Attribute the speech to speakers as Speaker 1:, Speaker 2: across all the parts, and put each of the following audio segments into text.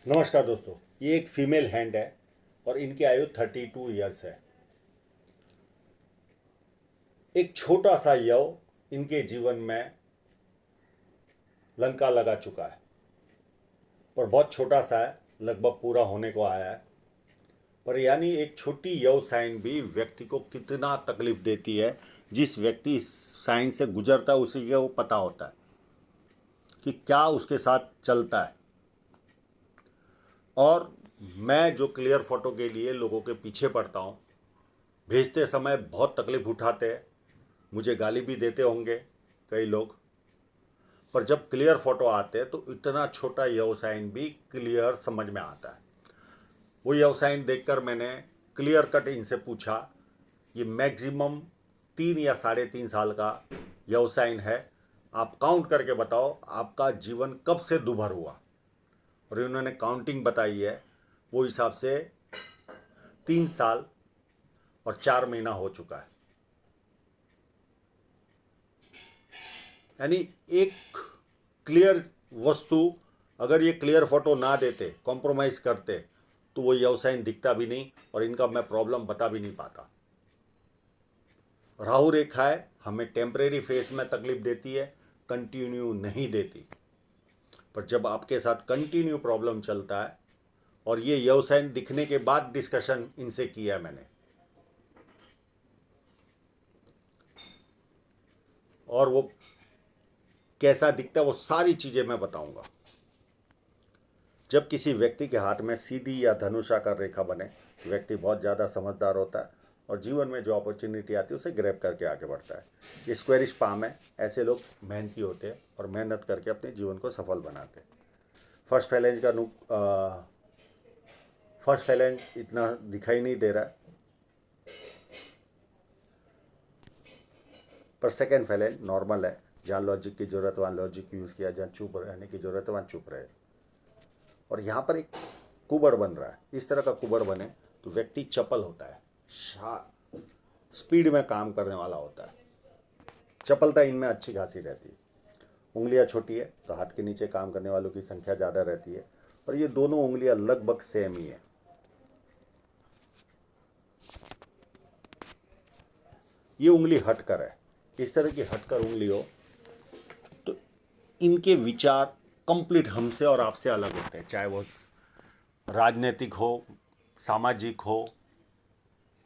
Speaker 1: नमस्कार दोस्तों। ये एक फीमेल हैंड है और इनकी आयु 32 ईयर्स है। एक छोटा सा यव इनके जीवन में लंका लगा चुका है, पर बहुत छोटा सा है, लगभग पूरा होने को आया है। पर यानी एक छोटी यव साइन भी व्यक्ति को कितना तकलीफ देती है, जिस व्यक्ति इस साइन से गुजरता है उसी को पता होता है कि क्या उसके साथ चलता है। और मैं जो क्लियर फोटो के लिए लोगों के पीछे पड़ता हूँ, भेजते समय बहुत तकलीफ उठाते हैं, मुझे गाली भी देते होंगे कई लोग। पर जब क्लियर फोटो आते हैं तो इतना छोटा यव साइन भी क्लियर समझ में आता है। वो यव साइन देखकर मैंने क्लियर कट इनसे पूछा, ये मैक्सिमम 3 या 3.5 साल का यव साइन है, आप काउंट करके बताओ आपका जीवन कब से दुभर हुआ। और इन्होंने काउंटिंग बताई है, वो हिसाब से 3 साल और 4 महीना हो चुका है। यानी एक क्लियर वस्तु, अगर ये क्लियर फोटो ना देते, कॉम्प्रोमाइज़ करते, तो वो व्यवसाय दिखता भी नहीं और इनका मैं प्रॉब्लम बता भी नहीं पाता। राहु रेखाएं हमें टेम्परेरी फेस में तकलीफ देती है, कंटिन्यू नहीं देती। पर जब आपके साथ कंटिन्यू प्रॉब्लम चलता है, और ये व्यवसाय दिखने के बाद डिस्कशन इनसे किया मैंने, और वो कैसा दिखता है वो सारी चीज़ें मैं बताऊंगा। जब किसी व्यक्ति के हाथ में सीधी या धनुषाकार रेखा बने, व्यक्ति बहुत ज़्यादा समझदार होता है और जीवन में जो अपॉर्चुनिटी आती है उसे ग्रैब करके आगे बढ़ता है। ये स्क्वेरिश पाम है, ऐसे लोग मेहनती होते हैं और मेहनत करके अपने जीवन को सफल बनाते हैं। फर्स्ट फैलेंज का फर्स्ट फैलेंज इतना दिखाई नहीं दे रहा है, पर सेकेंड फैलेंज नॉर्मल है। जहाँ लॉजिक की जरूरत वहाँ लॉजिक यूज़ किया, जहाँ चुप रहने की जरूरत है वहाँ चुप रहे। और यहाँ पर एक कुबड़ बन रहा है, इस तरह का कुबड़ बने तो व्यक्ति चपल होता है, स्पीड में काम करने वाला होता है। चपलता इनमें अच्छी खासी रहती है। उंगलियां छोटी है तो हाथ के नीचे काम करने वालों की संख्या ज़्यादा रहती है, और ये दोनों उंगलियां लगभग सेम ही है। ये उंगली हटकर है, इस तरह की हटकर उंगली हो तो इनके विचार कंप्लीट हमसे और आपसे अलग होते हैं, चाहे वो राजनीतिक हो, सामाजिक हो,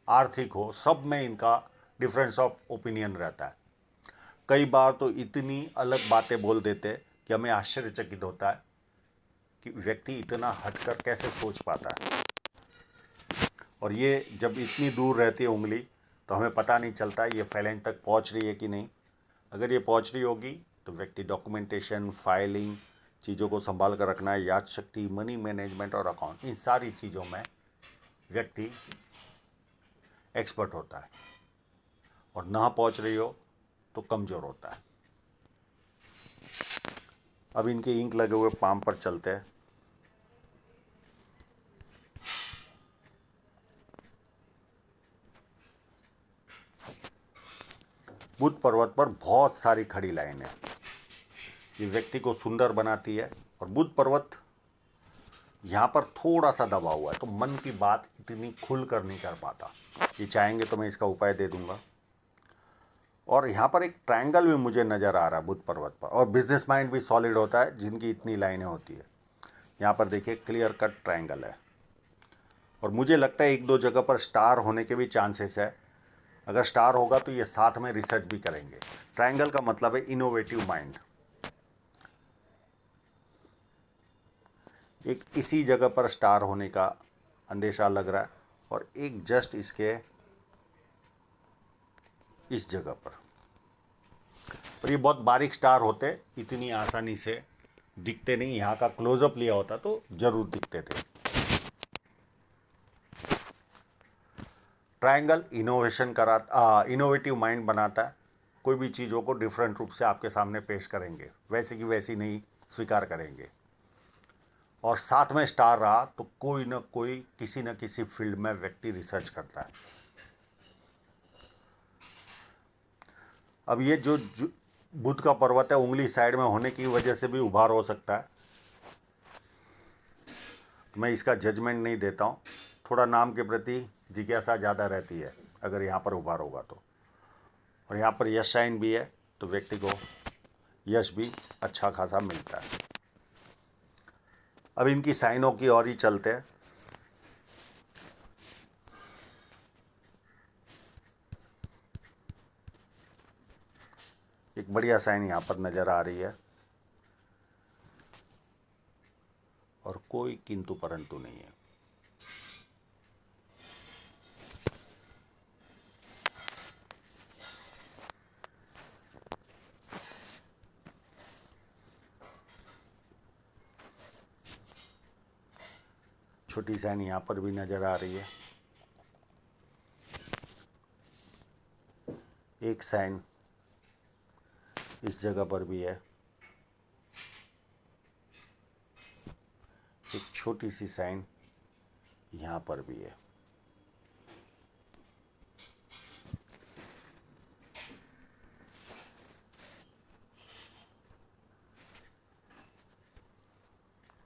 Speaker 1: आर्थिक हो, सब में इनका डिफरेंस ऑफ ओपिनियन रहता है। कई बार तो इतनी अलग बातें बोल देते कि हमें आश्चर्यचकित होता है कि व्यक्ति इतना हटकर कैसे सोच पाता है। और ये जब इतनी दूर रहती है उंगली, तो हमें पता नहीं चलता ये फैलेंज तक पहुंच रही है कि नहीं। अगर ये पहुंच रही होगी तो व्यक्ति डॉक्यूमेंटेशन, फाइलिंग, चीज़ों को संभाल कर रखना, याद शक्ति, मनी मैनेजमेंट और अकाउंट, इन सारी चीज़ों में व्यक्ति एक्सपर्ट होता है। और ना पहुंच रही हो तो कमज़ोर होता है। अब इनके इंक लगे हुए पाम पर चलते हैं। बुध पर्वत पर बहुत सारी खड़ी लाइनें ये व्यक्ति को सुंदर बनाती है। और बुध पर्वत यहाँ पर थोड़ा सा दबा हुआ है, तो मन की बात इतनी खुल कर नहीं कर पाता। ये चाहेंगे तो मैं इसका उपाय दे दूंगा। और यहाँ पर एक ट्रायंगल भी मुझे नज़र आ रहा है बुध पर्वत पर, और बिजनेस माइंड भी सॉलिड होता है जिनकी इतनी लाइनें होती है। यहाँ पर देखिए क्लियर कट ट्रायंगल है, और मुझे लगता है एक दो जगह पर स्टार होने के भी चांसेस है। अगर स्टार होगा तो ये साथ में रिसर्च भी करेंगे। ट्रायंगल का मतलब है इनोवेटिव माइंड। एक इसी जगह पर स्टार होने का अंदेशा लग रहा है, और एक जस्ट इसके इस जगह पर। और ये बहुत बारीक स्टार होते, इतनी आसानी से दिखते नहीं। यहाँ का क्लोजअप लिया होता तो जरूर दिखते थे। ट्रायंगल इनोवेटिव माइंड बनाता है। कोई भी चीज़ों को डिफरेंट रूप से आपके सामने पेश करेंगे, वैसी की वैसी नहीं स्वीकार करेंगे। और साथ में स्टार रहा तो कोई ना कोई किसी न किसी फील्ड में व्यक्ति रिसर्च करता है। अब ये जो बुध का पर्वत है, उंगली साइड में होने की वजह से भी उभार हो सकता है। तो मैं इसका जजमेंट नहीं देता हूँ। थोड़ा नाम के प्रति जिज्ञासा ज़्यादा रहती है अगर यहाँ पर उभार होगा तो। और यहाँ पर यश साइन भी है तो व्यक्ति को यश भी अच्छा खासा मिलता है। अब इनकी साइनों की ओर ही चलते हैं। एक बढ़िया साइन यहाँ पर नज़र आ रही है और कोई किंतु परंतु नहीं है। छोटी साइन यहाँ पर भी नज़र आ रही है। एक साइन इस जगह पर भी है। एक छोटी सी साइन यहाँ पर भी है।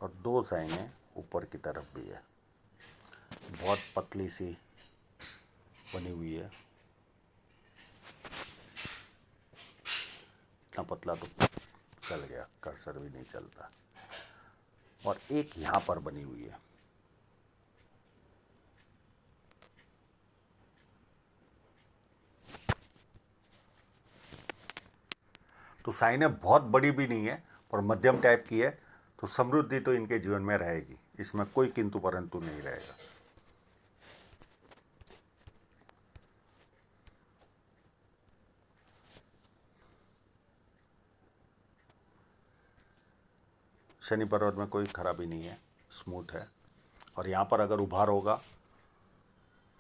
Speaker 1: और दो साइनें ऊपर की तरफ भी है। बहुत पतली सी बनी हुई है। इतना पतला तो चल गया, कर्सर भी नहीं चलता। और एक यहाँ पर बनी हुई है। तो साइनें बहुत बड़ी भी नहीं है और मध्यम टाइप की है, तो समृद्धि तो इनके जीवन में रहेगी, इसमें कोई किंतु परंतु नहीं रहेगा। शनि पर्वत में कोई खराबी नहीं है, स्मूथ है। और यहाँ पर अगर उभार होगा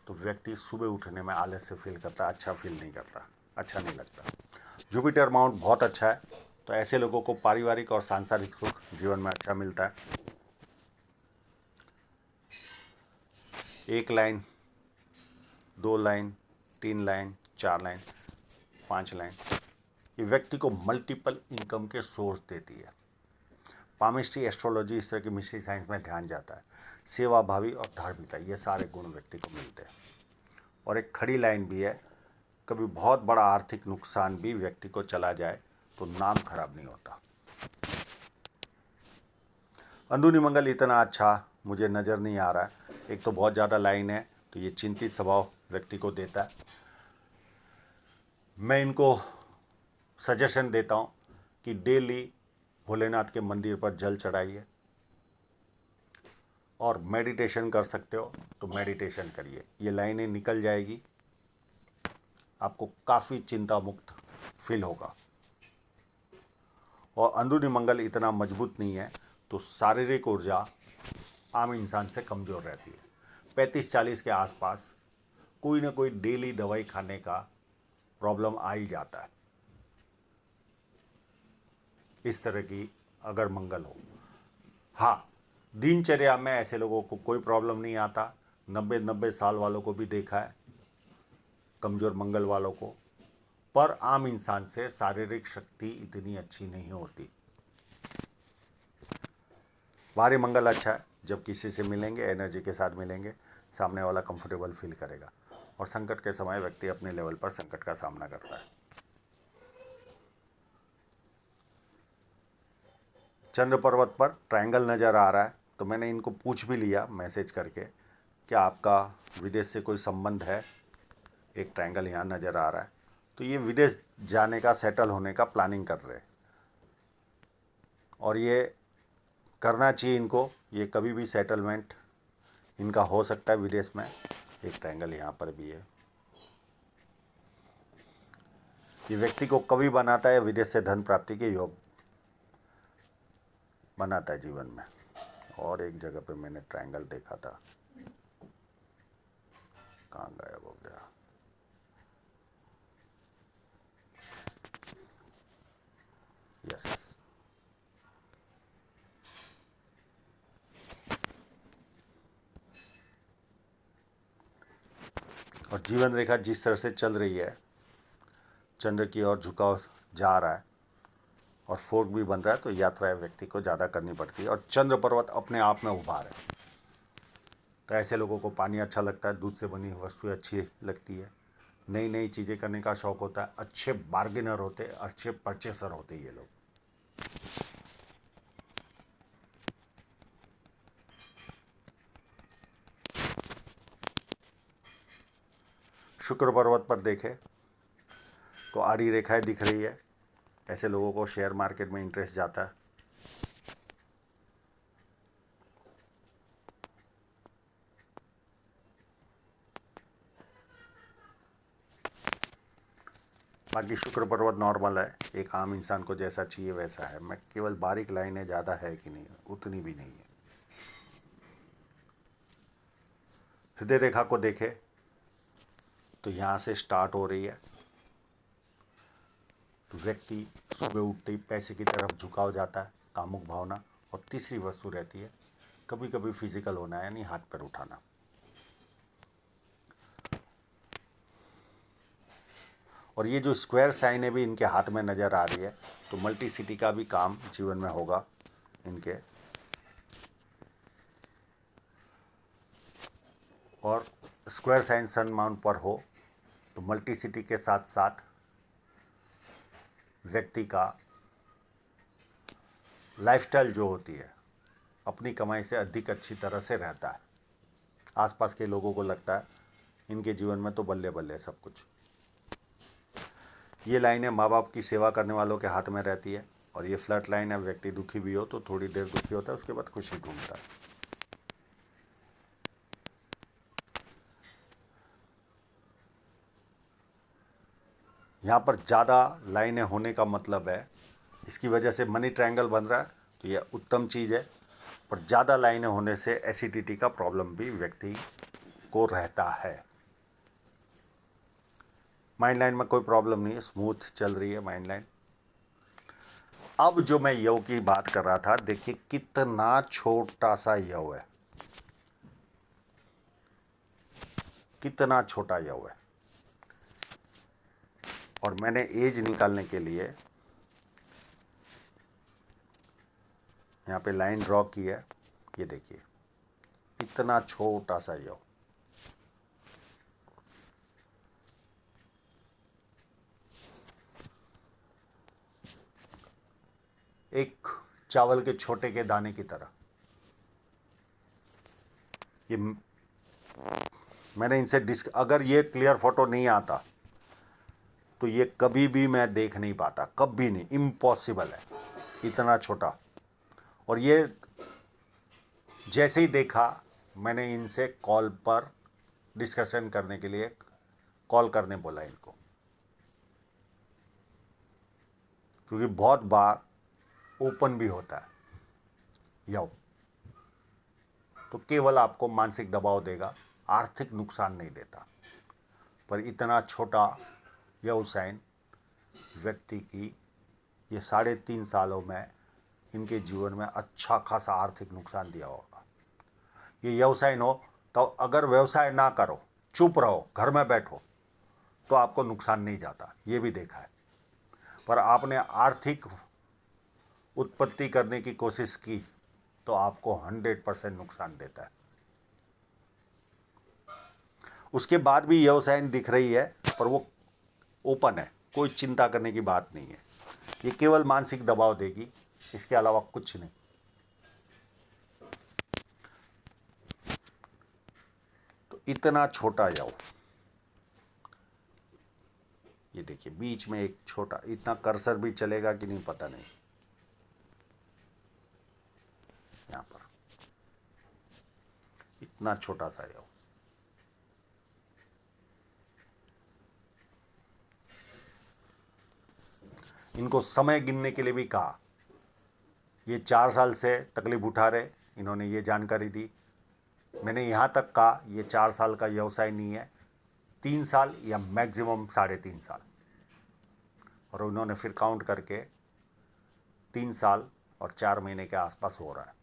Speaker 1: तो व्यक्ति सुबह उठने में आलस्य फील करता, अच्छा फील नहीं करता, अच्छा नहीं लगता। जुपिटर माउंट बहुत अच्छा है, तो ऐसे लोगों को पारिवारिक और सांसारिक सुख जीवन में अच्छा मिलता है। एक लाइन, दो लाइन, 3 लाइन, 4 लाइन, 5 लाइन, ये व्यक्ति को मल्टीपल इनकम के सोर्स देती है। पामिस्ट्री, एस्ट्रोलॉजी, इस तरह की मिस्ट्री साइंस में ध्यान जाता है। सेवा भावी और धार्मिकता, ये सारे गुण व्यक्ति को मिलते हैं। और एक खड़ी लाइन भी है, कभी बहुत बड़ा आर्थिक नुकसान भी व्यक्ति को चला जाए तो नाम खराब नहीं होता। अंदरूनी मंगल इतना अच्छा मुझे नज़र नहीं आ रहा है। एक तो बहुत ज़्यादा लाइन है, तो ये चिंतित स्वभाव व्यक्ति को देता है। मैं इनको सजेशन देता हूँ कि डेली भोलेनाथ के मंदिर पर जल चढ़ाइए और मेडिटेशन कर सकते हो तो मेडिटेशन करिए। ये लाइनें निकल जाएगी, आपको काफ़ी चिंता मुक्त फील होगा। और अंदरूनी मंगल इतना मजबूत नहीं है, तो शारीरिक ऊर्जा आम इंसान से कमज़ोर रहती है। 35-40 के आसपास कोई ना कोई डेली दवाई खाने का प्रॉब्लम आ ही जाता है। इस तरह की अगर मंगल हो, हाँ, दिनचर्या में ऐसे लोगों को कोई प्रॉब्लम नहीं आता। 90 साल वालों को भी देखा है, कमज़ोर मंगल वालों को। पर आम इंसान से शारीरिक शक्ति इतनी अच्छी नहीं होती। बाहरी मंगल अच्छा है, जब किसी से मिलेंगे, एनर्जी के साथ मिलेंगे, सामने वाला कंफर्टेबल फील करेगा। और संकट के समय व्यक्ति अपने लेवल पर संकट का सामना करता है। चंद्र पर्वत पर ट्रायंगल नज़र आ रहा है, तो मैंने इनको पूछ भी लिया मैसेज करके, क्या आपका विदेश से कोई संबंध है। एक ट्रायंगल यहाँ नज़र आ रहा है, तो ये विदेश जाने का, सेटल होने का प्लानिंग कर रहे हैं। और ये करना चाहिए इनको, ये कभी भी सेटलमेंट इनका हो सकता है विदेश में। एक ट्रायंगल यहाँ पर भी है। ये व्यक्ति को कवि बनाता है, विदेश से धन प्राप्ति के योग बनाता है जीवन में। और एक जगह पे मैंने ट्रायंगल देखा था, कहाँ गायब हो गया। यस, और जीवन रेखा जिस तरह से चल रही है, चंद्र की ओर झुकाव जा रहा है और फोर्क भी बन रहा है, तो यात्राएं व्यक्ति को ज़्यादा करनी पड़ती है। और चंद्र पर्वत अपने आप में उभार है, तो ऐसे लोगों को पानी अच्छा लगता है, दूध से बनी वस्तुएं अच्छी लगती है, नई नई चीज़ें करने का शौक होता है, अच्छे बार्गेनर होते हैं, अच्छे परचेसर होते हैं ये लोग। शुक्र पर्वत पर देखें तो आड़ी रेखाएं दिख रही है, ऐसे लोगों को शेयर मार्केट में इंटरेस्ट जाता है। बाकी शुक्र पर्वत नॉर्मल है, एक आम इंसान को जैसा चाहिए वैसा है। मैं केवल बारीक लाइनें ज़्यादा है कि नहीं, उतनी भी नहीं है। हृदय रेखा को देखें तो यहाँ से स्टार्ट हो रही है, तो व्यक्ति सुबह उठते ही पैसे की तरफ झुकाव जाता है, कामुक भावना। और तीसरी वस्तु रहती है कभी कभी फिजिकल होना, यानी हाथ पैर उठाना। और ये जो स्क्वायर साइन है भी इनके हाथ में नज़र आ रही है, तो मल्टी सिटी का भी काम जीवन में होगा इनके। और स्क्वायर साइन सन माउंट पर हो तो मल्टी सिटी के साथ साथ व्यक्ति का लाइफस्टाइल जो होती है अपनी कमाई से अधिक अच्छी तरह से रहता है। आसपास के लोगों को लगता है इनके जीवन में तो बल्ले बल्ले सब कुछ। ये लाइनें माँ बाप की सेवा करने वालों के हाथ में रहती है। और ये फ्लैट लाइन है, व्यक्ति दुखी भी हो तो थोड़ी देर दुखी होता है, उसके बाद खुशी ढूंढता है। यहाँ पर ज़्यादा लाइनें होने का मतलब है, इसकी वजह से मनी ट्रायंगल बन रहा है, तो यह उत्तम चीज़ है। पर ज़्यादा लाइनें होने से एसिडिटी का प्रॉब्लम भी व्यक्ति को रहता है। माइंड लाइन में कोई प्रॉब्लम नहीं है, स्मूथ चल रही है माइंड लाइन। अब जो मैं यव की बात कर रहा था, देखिए कितना छोटा सा यव है, कितना छोटा यव है। और मैंने एज निकालने के लिए यहाँ पे लाइन ड्रॉ की है, ये देखिए इतना छोटा सा यव। एक चावल के छोटे के दाने की तरह। ये मैंने इनसे अगर ये क्लियर फोटो नहीं आता तो ये कभी भी मैं देख नहीं पाता, कभी नहीं, इम्पॉसिबल है, इतना छोटा। और ये जैसे ही देखा मैंने इनसे कॉल पर डिस्कशन करने के लिए कॉल करने बोला इनको, क्योंकि बहुत बार ओपन भी होता है यव, तो केवल आपको मानसिक दबाव देगा, आर्थिक नुकसान नहीं देता। पर इतना छोटा यव साइन व्यक्ति की ये 3.5 सालों में इनके जीवन में अच्छा खासा आर्थिक नुकसान दिया होगा। ये यव साइन हो तो अगर व्यवसाय ना करो, चुप रहो, घर में बैठो, तो आपको नुकसान नहीं जाता, ये भी देखा है। पर आपने आर्थिक उत्पत्ति करने की कोशिश की तो आपको 100% नुकसान देता है। उसके बाद भी यह साइन दिख रही है, पर वो ओपन है, कोई चिंता करने की बात नहीं है। ये केवल मानसिक दबाव देगी, इसके अलावा कुछ नहीं। तो इतना छोटा यव, ये देखिए बीच में एक छोटा, इतना कर्सर भी चलेगा कि नहीं पता नहीं, यहां पर इतना छोटा सा यव। इनको समय गिनने के लिए भी कहा, ये 4 साल से तकलीफ उठा रहे, इन्होंने ये जानकारी दी। मैंने यहाँ तक कहा ये 4 साल का व्यवसाय नहीं है, 3 साल या मैक्सिमम 3.5 साल। और उन्होंने फिर काउंट करके 3 साल और 4 महीने के आसपास हो रहा है।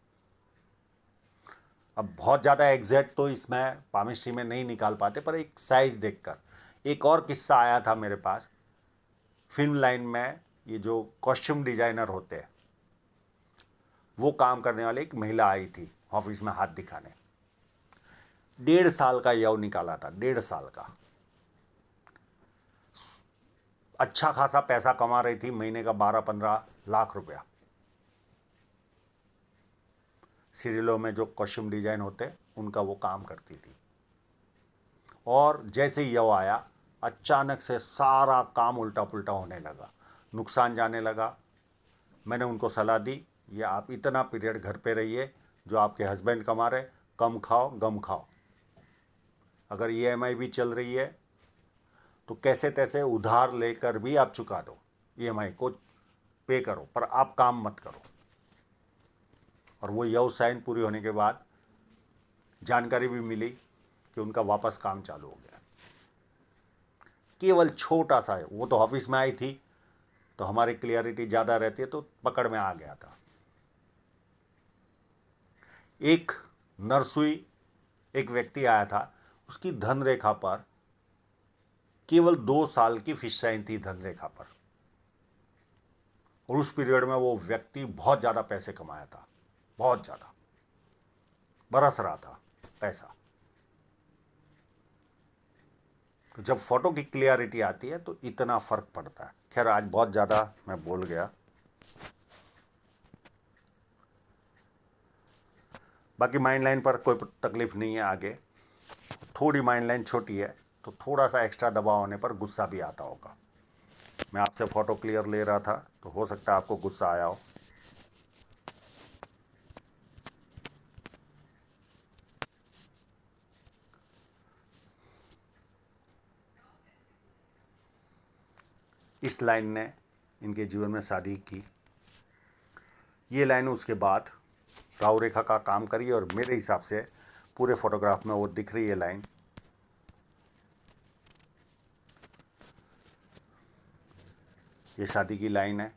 Speaker 1: अब बहुत ज़्यादा एग्जैक्ट तो इसमें पामिस्ट्री में नहीं निकाल पाते, पर एक साइज़ देखकर। एक और किस्सा आया था मेरे पास, फिल्म लाइन में ये जो कॉस्ट्यूम डिजाइनर होते हैं वो काम करने वाले एक महिला आई थी ऑफिस में हाथ दिखाने। 1.5 साल का यव निकाला था, 1.5 साल का। अच्छा खासा पैसा कमा रही थी, महीने का 12-15 लाख रुपया। सीरियलों में जो कॉस्ट्यूम डिजाइन होते उनका वो काम करती थी। और जैसे ही यव आया, अचानक से सारा काम उल्टा पुल्टा होने लगा, नुकसान जाने लगा। मैंने उनको सलाह दी, ये आप इतना पीरियड घर पे रहिए, जो आपके हस्बैंड कमा रहे, कम खाओ गम खाओ। अगर ईएमआई भी चल रही है तो कैसे तैसे उधार लेकर भी आप चुका दो, ईएमआई को पे करो, पर आप काम मत करो। और वो यव साइन पूरी होने के बाद जानकारी भी मिली कि उनका वापस काम चालू हो गया। केवल छोटा सा है, वो तो ऑफिस में आई थी तो हमारी क्लियरिटी ज़्यादा रहती है, तो पकड़ में आ गया था। एक नरसुई एक व्यक्ति आया था, उसकी धन रेखा पर केवल 2 साल की फिश साइन थी धन रेखा पर, और उस पीरियड में वो व्यक्ति बहुत ज़्यादा पैसे कमाया था, बहुत ज़्यादा बरस रहा था पैसा। तो जब फोटो की क्लियरिटी आती है तो इतना फर्क पड़ता है। खैर, आज बहुत ज़्यादा मैं बोल गया। बाकी माइंड लाइन पर कोई तकलीफ नहीं है। आगे थोड़ी माइंड लाइन छोटी है तो थोड़ा सा एक्स्ट्रा दबाव होने पर गुस्सा भी आता होगा। मैं आपसे फ़ोटो क्लियर ले रहा था तो हो सकता है आपको गुस्सा आया हो। इस लाइन ने इनके जीवन में शादी की, ये लाइन उसके बाद राहु रेखा का काम करी, और मेरे हिसाब से पूरे फोटोग्राफ में वो दिख रही है लाइन। ये शादी की लाइन है,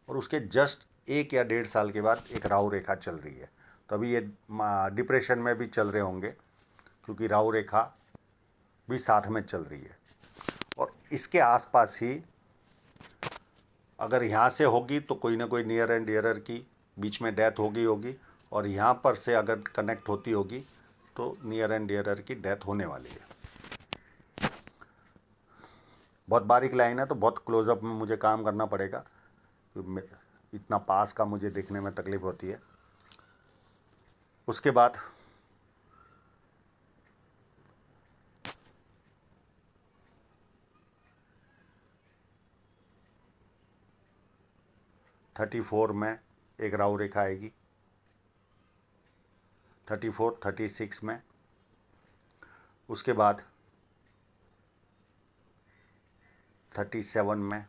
Speaker 1: और उसके जस्ट 1 या 1.5 साल के बाद एक राहु रेखा चल रही है। तो अभी ये डिप्रेशन में भी चल रहे होंगे, क्योंकि राहु रेखा भी साथ में चल रही है। और इसके आसपास ही अगर यहाँ से होगी तो कोई ना कोई नियर एंड डियरर की बीच में डेथ होगी, और यहाँ पर से अगर कनेक्ट होती होगी तो नियर एंड डियरर की डेथ होने वाली है। बहुत बारीक लाइन है तो बहुत क्लोजअप में मुझे काम करना पड़ेगा, इतना पास का मुझे देखने में तकलीफ होती है। उसके बाद थर्टी 34 में एक राहु रेखा आएगी, 34, 36 में। उसके बाद 37 में,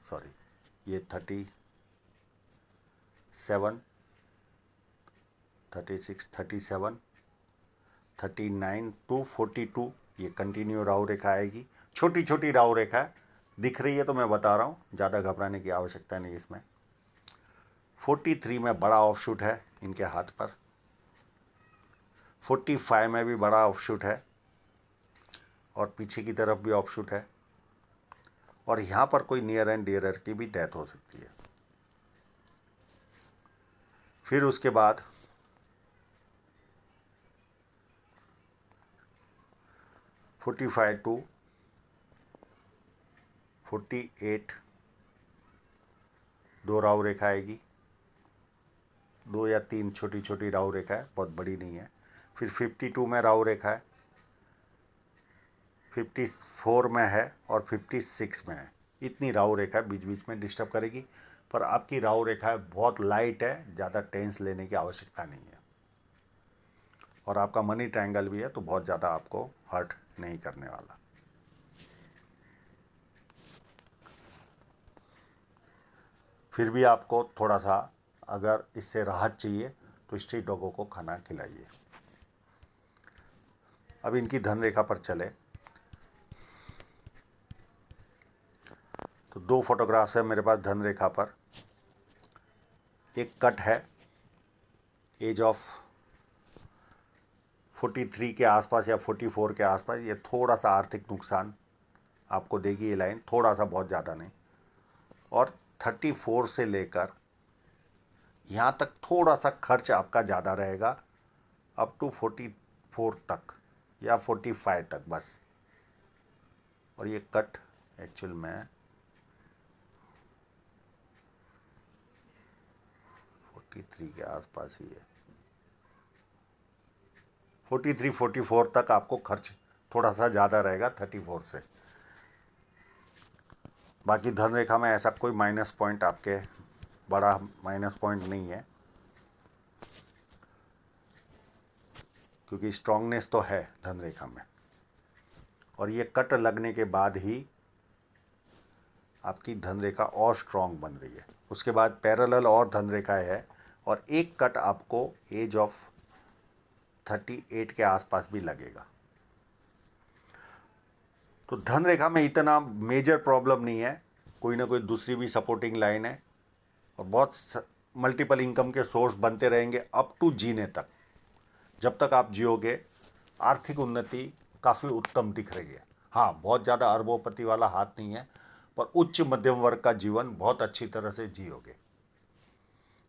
Speaker 1: सॉरी ये 37, 36, 37, 39 टू 42 ये कंटिन्यू राहु रेखा आएगी। छोटी छोटी राहु रेखा है, दिख रही है तो मैं बता रहा हूँ, ज़्यादा घबराने की आवश्यकता नहीं इसमें। 43 में बड़ा ऑफशूट है इनके हाथ पर, 45 में भी बड़ा ऑफशूट है, और पीछे की तरफ भी ऑफशूट है, और यहाँ पर कोई नियर एंड डियरर की भी डेथ हो सकती है। फिर उसके बाद 45 टू 48 दो राहु रेखा आएगी, 2 या 3 छोटी छोटी राहु रेखा है, बहुत बड़ी नहीं है। फिर 52 में राहु रेखा है, 54 में है, और 56 में है। इतनी राहु रेखा बीच बीच में डिस्टर्ब करेगी, पर आपकी राहु रेखा बहुत लाइट है, ज़्यादा टेंस लेने की आवश्यकता नहीं है। और आपका मनी ट्रायंगल भी है तो बहुत ज़्यादा आपको हर्ट नहीं करने वाला। फिर भी आपको थोड़ा सा अगर इससे राहत चाहिए तो स्ट्रीट डॉगों को खाना खिलाइए। अब इनकी धन रेखा पर चले तो 2 फोटोग्राफ्स है मेरे पास धन रेखा पर। एक कट है एज ऑफ 43 के आसपास या 44 के आसपास, ये थोड़ा सा आर्थिक नुकसान आपको देगी ये लाइन, थोड़ा सा, बहुत ज़्यादा नहीं। और 34 से लेकर यहाँ तक थोड़ा सा खर्च आपका ज़्यादा रहेगा, अप टू 44 तक या 45 तक बस। और ये कट एक्चुअल में 43 के आसपास ही है। 43 44 तक आपको खर्च थोड़ा सा ज़्यादा रहेगा 34 से। बाकी धन रेखा में ऐसा कोई माइनस पॉइंट आपके बड़ा माइनस पॉइंट नहीं है, क्योंकि स्ट्रांगनेस तो है धन रेखा में। और ये कट लगने के बाद ही आपकी धन रेखा और स्ट्रांग बन रही है। उसके बाद पैरेलल और धन रेखा है, और एक कट आपको एज ऑफ 38 के आसपास भी लगेगा। तो धन रेखा में इतना मेजर प्रॉब्लम नहीं है, कोई ना कोई दूसरी भी सपोर्टिंग लाइन है, और बहुत मल्टीपल इनकम के सोर्स बनते रहेंगे अप टू जीने तक। जब तक आप जियोगे आर्थिक उन्नति काफ़ी उत्तम दिख रही है। हाँ, बहुत ज़्यादा अरबोपति वाला हाथ नहीं है, पर उच्च मध्यम वर्ग का जीवन बहुत अच्छी तरह से जियोगे।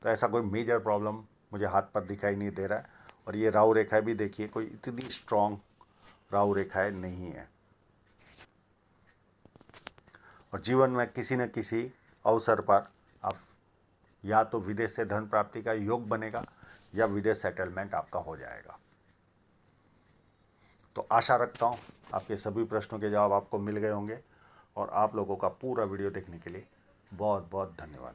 Speaker 1: तो ऐसा कोई मेजर प्रॉब्लम मुझे हाथ पर दिखाई नहीं दे रहा है। और ये राहु रेखाएं भी देखिए, कोई इतनी स्ट्रांग राहु रेखाएं नहीं है। और जीवन में किसी न किसी अवसर पर आप या तो विदेश से धन प्राप्ति का योग बनेगा, या विदेश सेटलमेंट आपका हो जाएगा। तो आशा रखता हूँ आपके सभी प्रश्नों के जवाब आपको मिल गए होंगे, और आप लोगों का पूरा वीडियो देखने के लिए बहुत बहुत धन्यवाद।